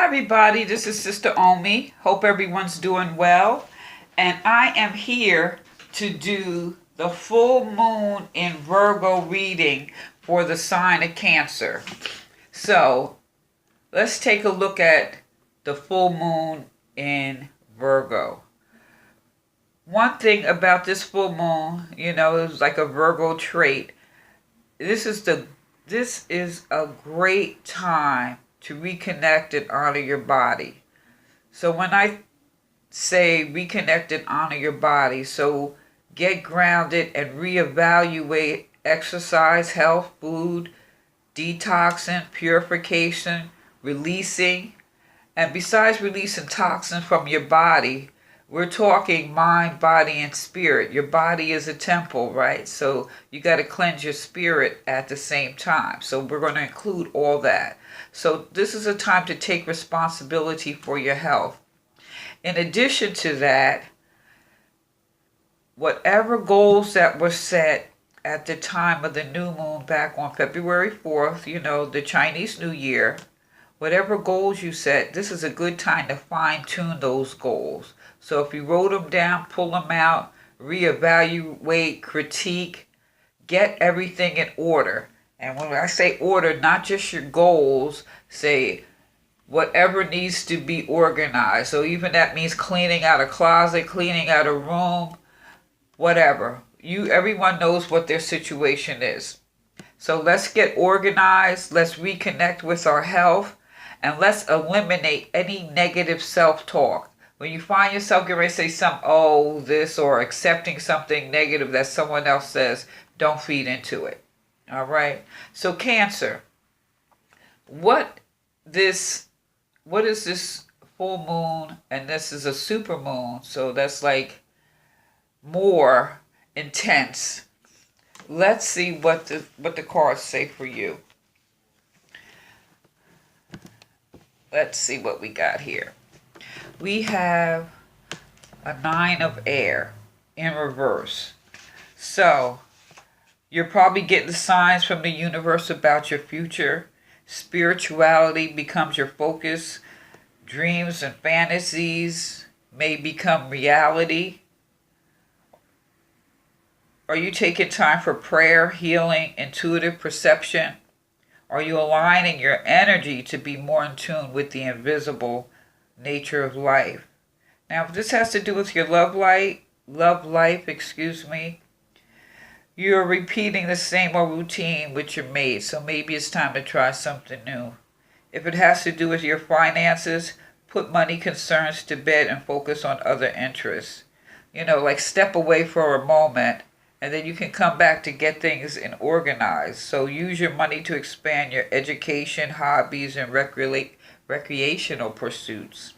everybody, this is Sister Omi. Hope everyone's doing well. And I am here to do the full moon in Virgo reading for the sign of Cancer. So let's take a look at the full moon in Virgo. One thing about this full moon, it's like a Virgo trait. This is a great time to reconnect and honor your body. So when I say reconnect and honor your body, so get grounded and reevaluate exercise, health, food, detoxing, purification, releasing. And besides releasing toxins from your body, we're talking mind, body, and spirit. Your body is a temple, right? So you got to cleanse your spirit at the same time. So we're going to include all that. So this is a time to take responsibility for your health. In addition to that, whatever goals that were set at the time of the new moon back on February 4th, the Chinese New Year, whatever goals you set, this is a good time to fine-tune those goals. So if you wrote them down, pull them out, reevaluate, critique, get everything in order. And when I say order, not just your goals, say whatever needs to be organized. So even that means cleaning out a closet, cleaning out a room, whatever. Everyone knows what their situation is. So let's get organized, let's reconnect with our health, and let's eliminate any negative self-talk. When you find yourself getting ready to say something, this, or accepting something negative that someone else says, don't feed into it. All right? So Cancer, what is this full moon? And this is a super moon, so that's like more intense. Let's see what the cards say for you. Let's see what we got here. We have a 9 of air in reverse. So you're probably getting signs from the universe about your future. Spirituality becomes your focus. Dreams and fantasies may become reality. Are you taking time for prayer, healing, intuitive perception? Are you aligning your energy to be more in tune with the invisible nature of life? Now, if this has to do with your love life, you're repeating the same old routine with your mate, so maybe it's time to try something new. If it has to do with your finances, put money concerns to bed and focus on other interests. Like step away for a moment, and then you can come back to get things in organized. So use your money to expand your education, hobbies, and recreational pursuits.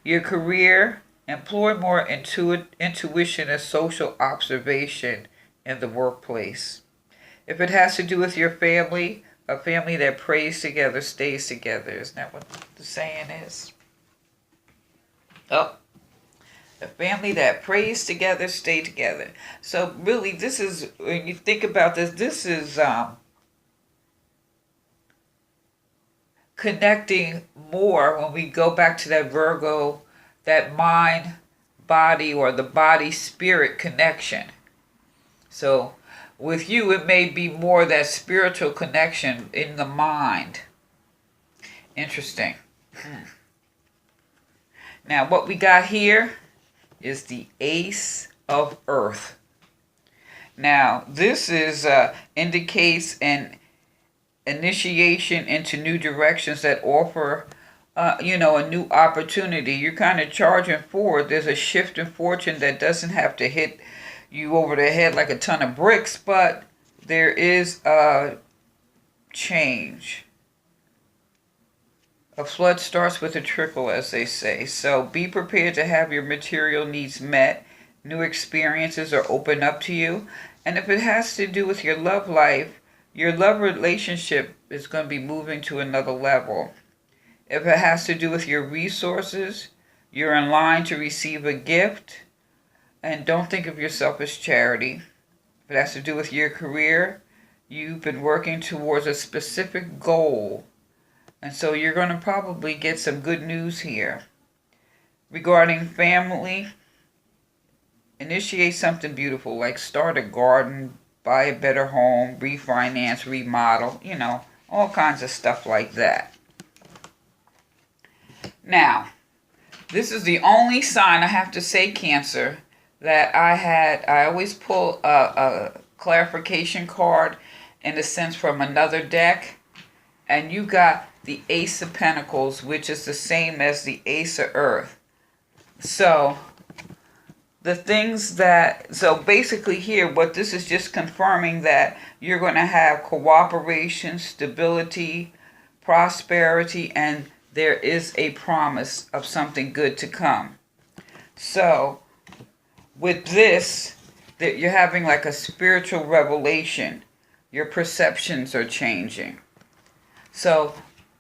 Your career, employ more intuition and social observation in the workplace. If it has to do with your family, a family that prays together stays together. Isn't that what the saying is? A family that prays together, stay together. So really, this is, when you think about this is connecting more when we go back to that Virgo, that mind, body, or the body-spirit connection. So with you, it may be more that spiritual connection in the mind. Interesting. Now, what we got here is the Ace of Earth. Now, this indicates an initiation into new directions that offer, a new opportunity. You're kind of charging forward. There's a shift in fortune that doesn't have to hit you over the head like a ton of bricks, but there is a change. A flood starts with a trickle, as they say. So be prepared to have your material needs met. New experiences are open up to you. And if it has to do with your love life, your love relationship is going to be moving to another level. If it has to do with your resources, you're in line to receive a gift. And don't think of yourself as charity. If it has to do with your career, you've been working towards a specific goal And so you're going to probably get some good news here. Regarding family, initiate something beautiful, like start a garden, buy a better home, refinance, remodel, all kinds of stuff like that. Now, this is the only sign, I have to say, Cancer, that I always pull a clarification card in a sense from another deck, and you got the Ace of Pentacles, which is the same as the Ace of Earth. So basically here, what this is just confirming that you're going to have cooperation, stability, prosperity, and there is a promise of something good to come. So with this, that you're having like a spiritual revelation. Your perceptions are changing. So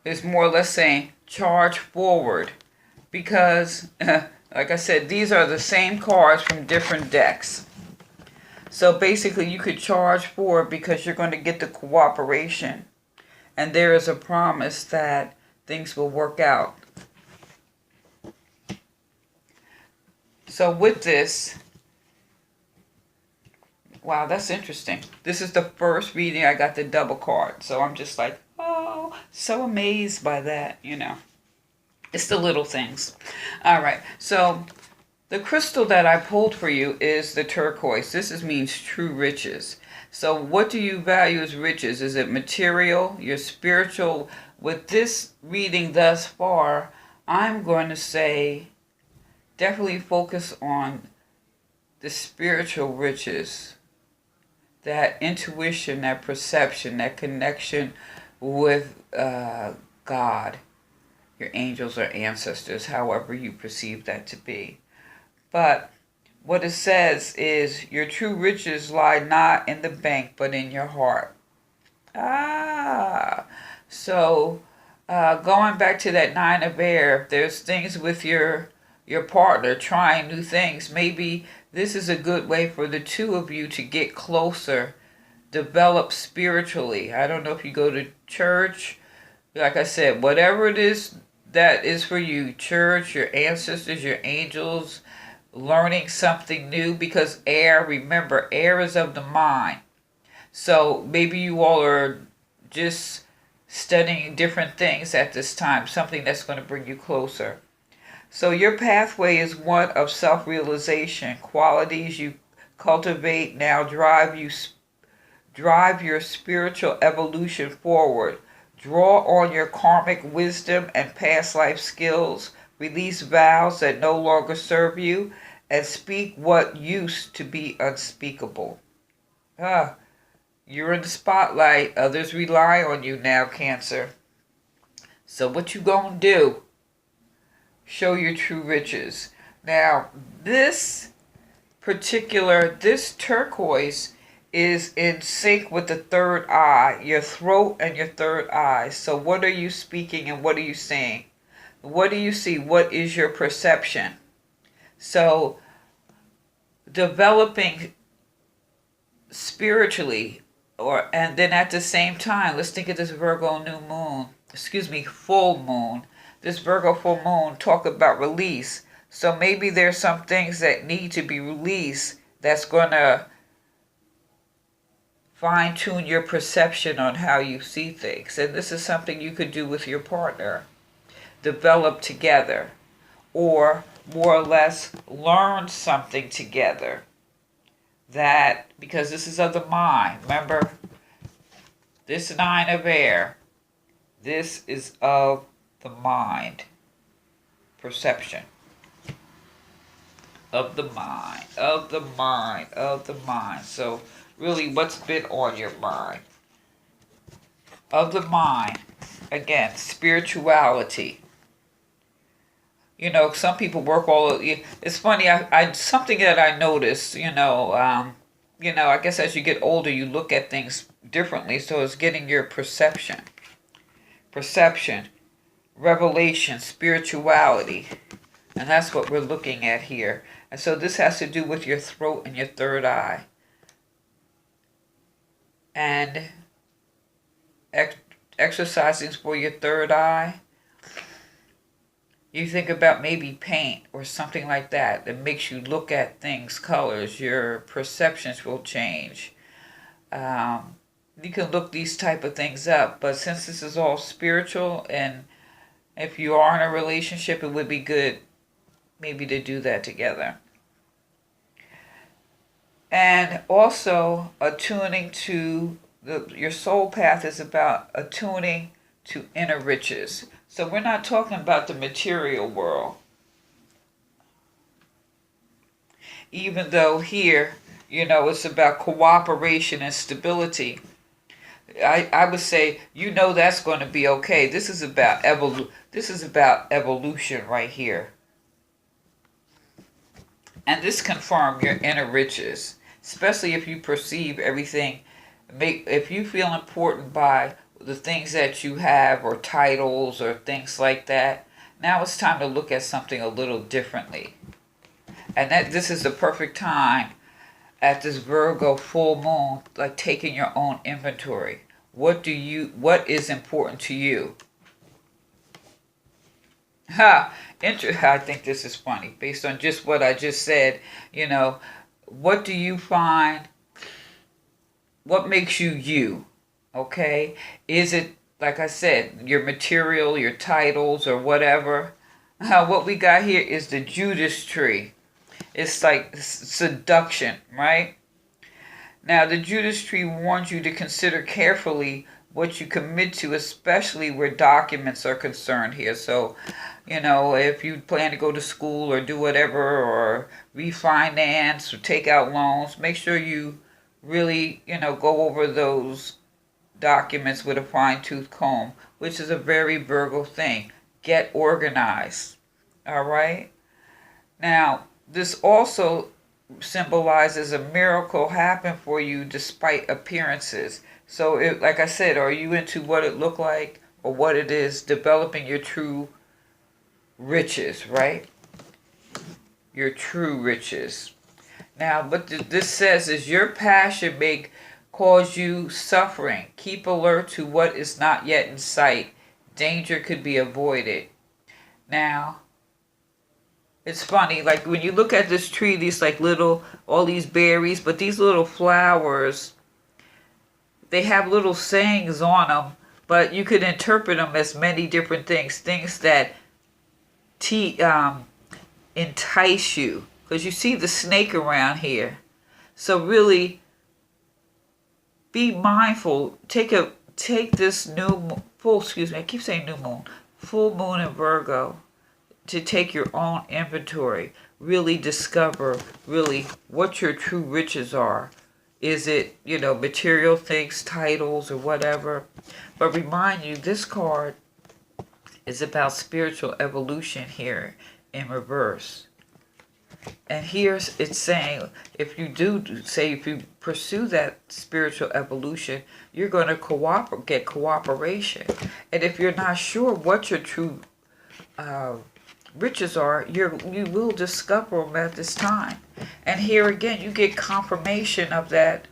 it's more or less saying charge forward, because like I said, these are the same cards from different decks. So basically you could charge forward because you're going to get the cooperation, and there is a promise that things will work out. So with this, wow, that's interesting. This is the first reading I got the double card. So I'm just like, oh, so amazed by that, It's the little things. All right, so the crystal that I pulled for you is the turquoise. This means true riches. So what do you value as riches? Is it material, your spiritual? With this reading thus far, I'm going to say definitely focus on the spiritual riches, that intuition, that perception, that connection with God, your angels or ancestors, however you perceive that to be. But what it says is your true riches lie not in the bank but in your heart. So going back to that Nine of Air, if there's things with your partner, trying new things, maybe this is a good way for the two of you to get closer, develop spiritually. I don't know if you go to church, like I said, whatever it is that is for you, church, your ancestors, your angels, learning something new, because air, remember, air is of the mind. So maybe you all are just studying different things at this time, something that's going to bring you closer. So your pathway is one of self-realization. Qualities you cultivate now drive your spiritual evolution forward. Draw on your karmic wisdom and past life skills. Release vows that no longer serve you, and speak what used to be unspeakable. You're in the spotlight. Others rely on you now, Cancer. So what you gonna do? Show your true riches. Now, this turquoise is in sync with the third eye, your throat and your third eye. So what are you speaking and what are you saying? What do you see? What is your perception? So developing spiritually, and then at the same time, let's think of this Virgo full moon. This Virgo full moon talk about release. So maybe there's some things that need to be released that's going to fine-tune your perception on how you see things. And this is something you could do with your partner. Develop together, or more or less learn something together. That, because this is of the mind. Remember, this Nine of Air, this is of the mind. Perception. Of the mind. So really, what's been on your mind? Of the mind. Again, spirituality. Some people work it's funny, I something that I noticed, I guess as you get older, you look at things differently. So it's getting your perception, revelation, spirituality. And that's what we're looking at here. And so this has to do with your throat and your third eye. And exercising for your third eye. You think about maybe paint or something like that that makes you look at things, colors. Your perceptions will change. You can look these type of things up, but since this is all spiritual, and if you are in a relationship, it would be good maybe to do that together. And also attuning to your soul path is about attuning to inner riches. So we're not talking about the material world. Even though here, it's about cooperation and stability. I would say, that's going to be okay. This is about evolution right here. And this confirms your inner riches, especially if you perceive everything. If you feel important by the things that you have or titles or things like that, now it's time to look at something a little differently. And this is the perfect time at this Virgo full moon, like taking your own inventory. What is important to you? I think this is funny. Based on just what I just said, what do you find? What makes you you? Okay? Is it, like I said, your material, your titles, or whatever? What we got here is the Judas tree. It's like seduction, right? Now, the Judas tree warns you to consider carefully what you commit to, especially where documents are concerned here. So, if you plan to go to school or do whatever, or refinance or take out loans, make sure you really, go over those documents with a fine-tooth comb, which is a very Virgo thing. Get organized. All right? Now, this also symbolizes a miracle happen for you despite appearances. So, like I said, are you into what it looked like or what it is, developing your true riches, right? Your true riches. Now, what this says is your passion may cause you suffering. Keep alert to what is not yet in sight. Danger could be avoided. Now, it's funny, like when you look at this tree, all these berries, but these little flowers, they have little sayings on them, but you could interpret them as many different things that entice you. Because you see the snake around here. So really, be mindful. Take this full moon in Virgo, to take your own inventory. Really discover what your true riches are. Is it, material things, titles, or whatever? But remind you, this card is about spiritual evolution here in reverse. And here it's saying, if you pursue that spiritual evolution, you're going to get cooperation. And if you're not sure what your true riches are, you will discover them at this time. And here again, you get confirmation of that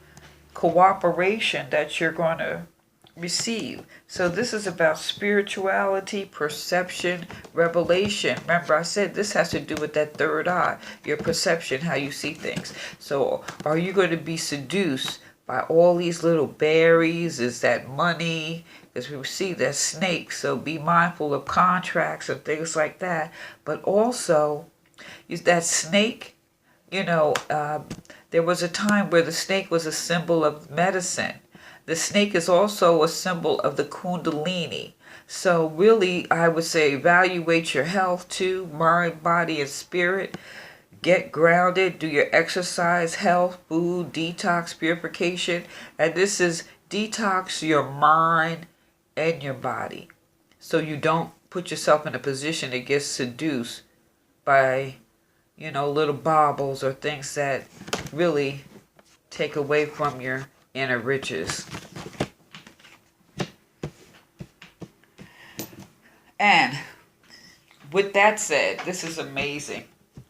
cooperation that you're going to receive. So this is about spirituality, perception, revelation. Remember, I said this has to do with that third eye, your perception, how you see things. So are you going to be seduced by all these little berries? Is that money? Because we see that snake. So be mindful of contracts and things like that. But also, is that snake, there was a time where the snake was a symbol of medicine. The snake is also a symbol of the Kundalini. So really, I would say evaluate your health too, mind, body, and spirit. Get grounded, do your exercise, health, food, detox, purification. And this is detox your mind and your body. So you don't put yourself in a position to get seduced by, little baubles or things that really take away from your inner riches. And with that said, this is amazing.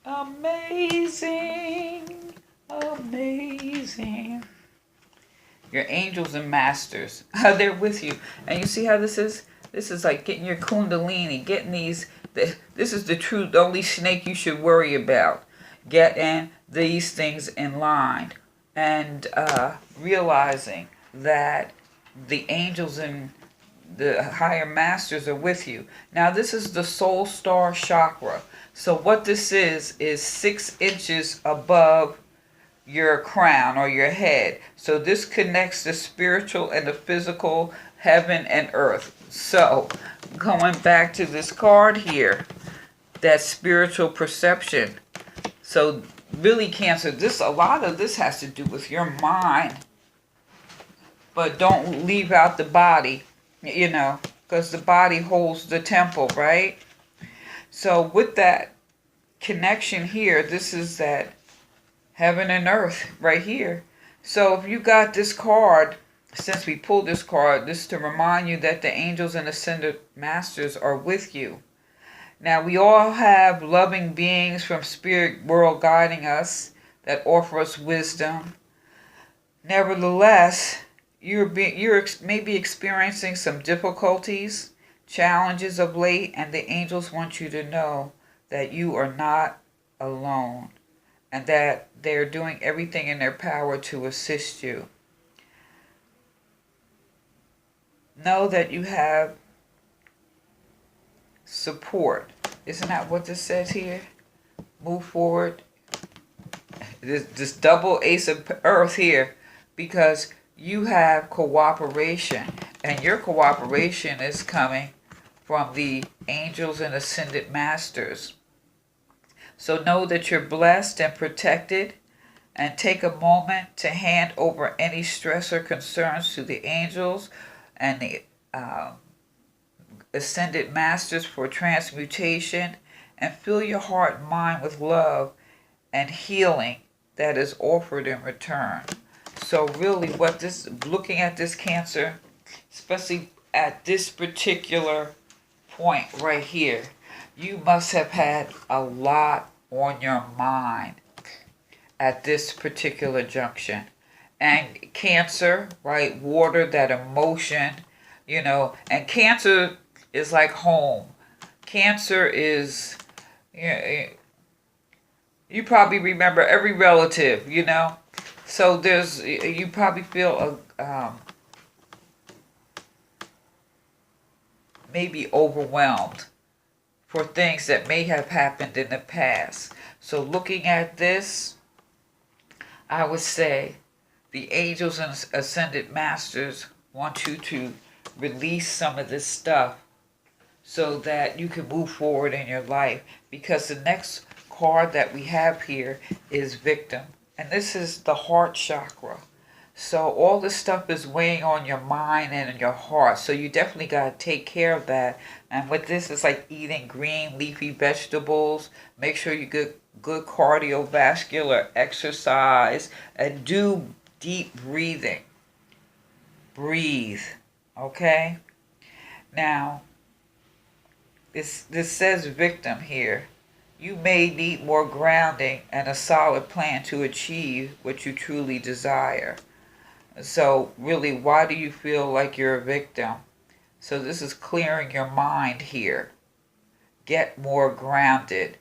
Amazing. Your angels and masters, they're with you. And you see how this is? This is like getting your kundalini, getting these. This is the only snake you should worry about. Getting these things in line and realizing that the angels and the higher masters are with you. Now, this is the soul star chakra. So what this is 6 inches above your crown or your head. So this connects the spiritual and the physical, heaven and earth. So going back to this card here, that spiritual perception. So really, Cancer, a lot of this has to do with your mind, but don't leave out the body, because the body holds the temple, right? So with that connection here, this is that heaven and earth right here. So if you got this card, since we pulled this card, this is to remind you that the angels and ascended masters are with you. Now, we all have loving beings from spirit world guiding us that offer us wisdom. Nevertheless, you're maybe experiencing some difficulties, challenges of late, and the angels want you to know that you are not alone and that they're doing everything in their power to assist you. Know that you have support. Isn't that what this says here? Move forward. This double ace of earth here, because you have cooperation, and your cooperation is coming from the angels and ascended masters. So know that you're blessed and protected, and take a moment to hand over any stress or concerns to the angels and the ascended masters for transmutation, and fill your heart and mind with love and healing that is offered in return. So really, looking at this, Cancer, especially at this particular point right here, you must have had a lot on your mind at this particular junction. And Cancer, right, water, that emotion, and Cancer is like home. Cancer is, you probably remember every relative, So you probably feel maybe overwhelmed for things that may have happened in the past. So looking at this, I would say the angels and ascended masters want you to release some of this stuff so that you can move forward in your life, because the next card that we have here is victim, and this is the heart chakra. So all this stuff is weighing on your mind and in your heart, so you definitely got to take care of that. And with this, it's like eating green leafy vegetables. Make sure you get good cardiovascular exercise and do deep breathing. Breathe, okay? Now, this says victim here. You may need more grounding and a solid plan to achieve what you truly desire. So really, why do you feel like you're a victim? So this is clearing your mind here. Get more grounded.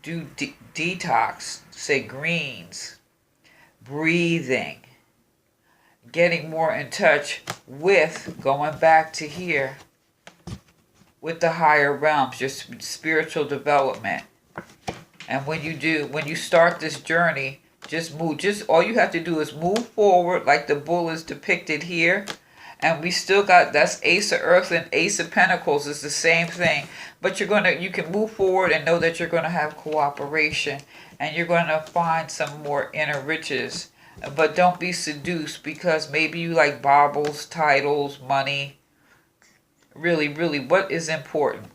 Do detox, say greens, breathing, getting more in touch with, going back to here, with the higher realms, your spiritual development. And when you start this journey, just move. All you have to do is move forward, like the bull is depicted here. And we still got, that's Ace of Earth and Ace of Pentacles is the same thing. But you can move forward and know that you're going to have cooperation. And you're going to find some more inner riches. But don't be seduced, because maybe you like baubles, titles, money. Really, really, what is important?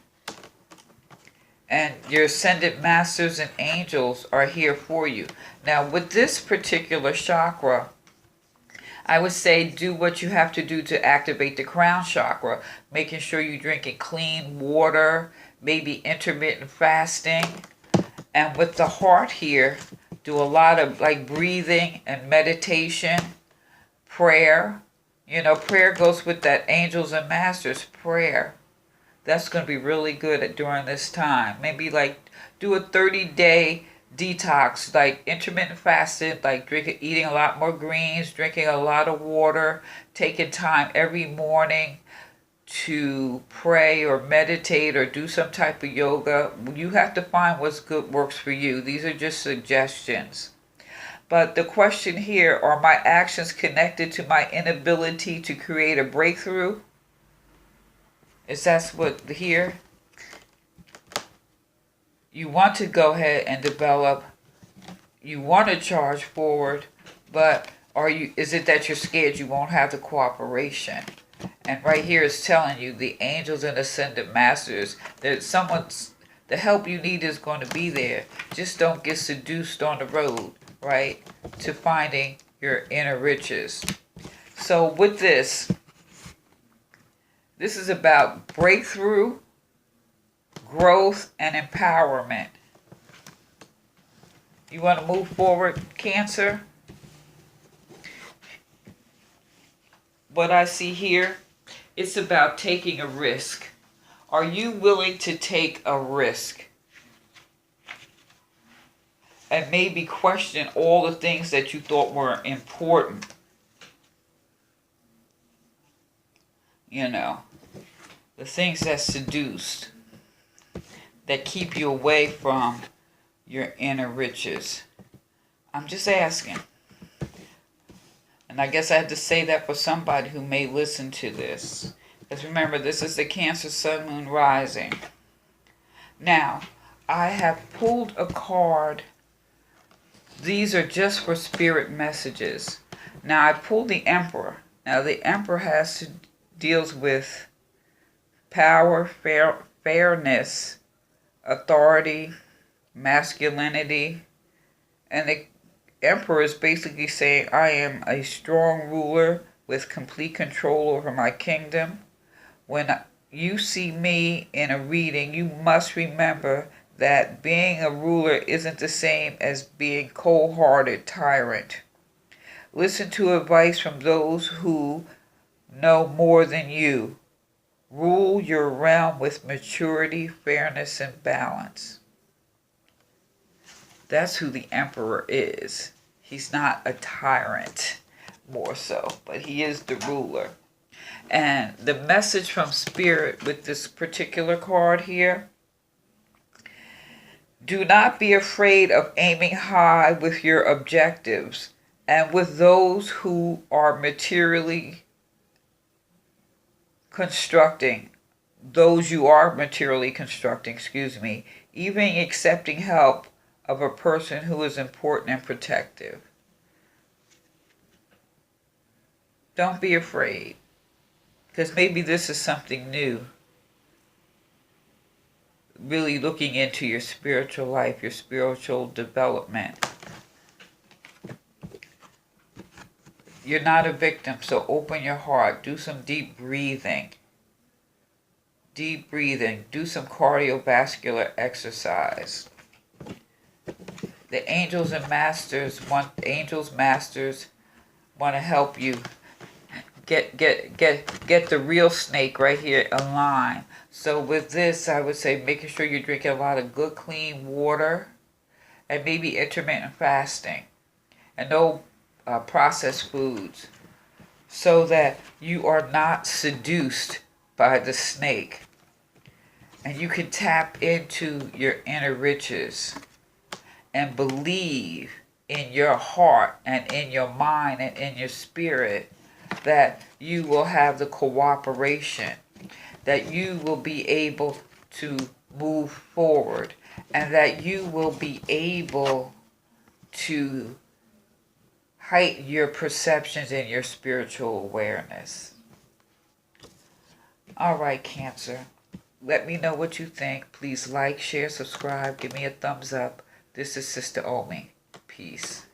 And your ascended masters and angels are here for you. Now, with this particular chakra, I would say do what you have to do to activate the crown chakra, making sure you're drinking clean water, maybe intermittent fasting. And with the heart here, do a lot of like breathing and meditation, prayer. You know, prayer goes with that angels and masters prayer. That's going to be really good during this time. Maybe like do a 30-day detox, like intermittent fasting, like eating a lot more greens, drinking a lot of water, taking time every morning to pray or meditate or do some type of yoga. You have to find what's good works for you. These are just suggestions. But the question here, are my actions connected to my inability to create a breakthrough? Is that what here? You want to go ahead and develop, you want to charge forward, but is it that you're scared you won't have the cooperation? And right here is telling you the angels and ascended masters that the help you need is going to be there. Just don't get seduced on the road, right, to finding your inner riches. So with this is about breakthrough, growth, and empowerment. You want to move forward, Cancer? What I see here, it's about taking a risk. Are you willing to take a risk? And maybe question all the things that you thought were important. You know, the things that seduced, that keep you away from your inner riches. I'm just asking. And I guess I had to say that for somebody who may listen to this. Because remember, this is the Cancer Sun, Moon, Rising. Now, I have pulled a card. These are just for spirit messages. Now, I pulled the Emperor. Now, the Emperor deals with power, fairness, authority, masculinity, and the Emperor is basically saying, I am a strong ruler with complete control over my kingdom. When you see me in a reading, you must remember that being a ruler isn't the same as being cold-hearted tyrant. Listen to advice from those who know more than you. Rule your realm with maturity, fairness, and balance. That's who the Emperor is. He's not a tyrant, more so, but he is the ruler. And the message from Spirit with this particular card here, do not be afraid of aiming high with your objectives and with those who are materially constructing, even accepting help of a person who is important and protective. Don't be afraid, because maybe this is something new. Really looking into your spiritual life, your spiritual development. You're not a victim, so open your heart. Do some deep breathing. Deep breathing. Do some cardiovascular exercise. The angels masters want to help you get the real snake right here in line. So with this, I would say making sure you're drinking a lot of good, clean water, and maybe intermittent fasting, and no processed foods, so that you are not seduced by the snake, and you can tap into your inner riches and believe in your heart and in your mind and in your spirit that you will have the cooperation, that you will be able to move forward, and that you will be able to heighten your perceptions and your spiritual awareness. All right, Cancer. Let me know what you think. Please like, share, subscribe, give me a thumbs up. This is Sister Omi. Peace.